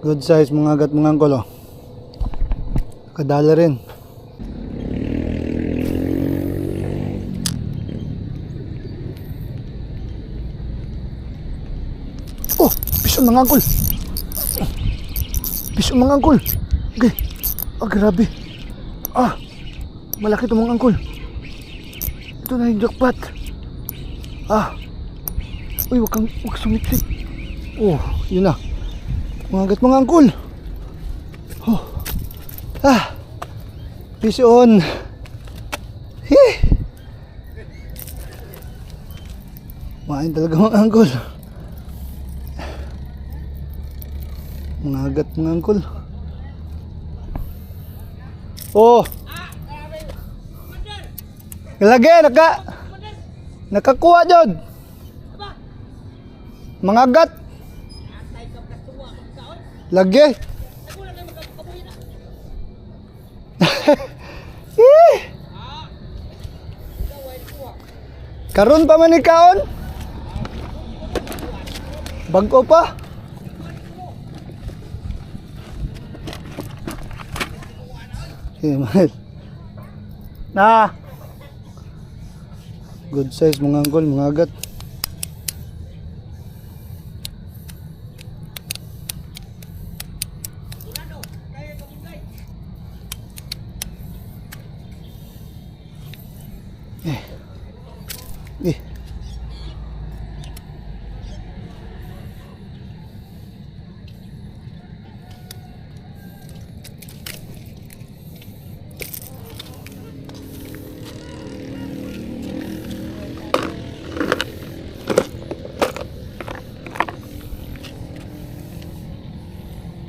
Good size mga agat mga angkol, oh. Kadala rin. Oh, piso mga angkol. Piso mga angkol. Okay. Ah, grabe. Ah, malaki ito mga angkol. Ito na yung jackpot. Ah. Uy, wag sumipsip. Oh, yun na. Mga agat mga angkol. Oh. Ah. Fish on. Heh. Main talaga mga angkol. Mga agat mga angkol. Oh. Lagi nakakuha jud. Mga agat. Lagi. Karon pa man ikaon? Bago pa? Mahal. Na. Good size mga angkol, mga agat. Eh.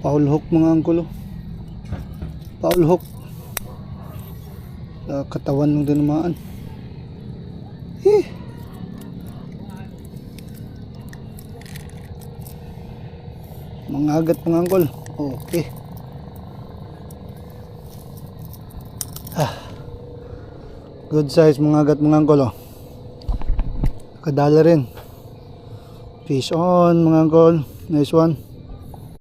Foul hook mga angkol, oh. Foul hook. Katawan ng dinamaan. Mga agat mga angkol. Okay. Ah. Good size mga agat mga angkol, oh. Kadala rin. Fish on mga angkol. Nice one.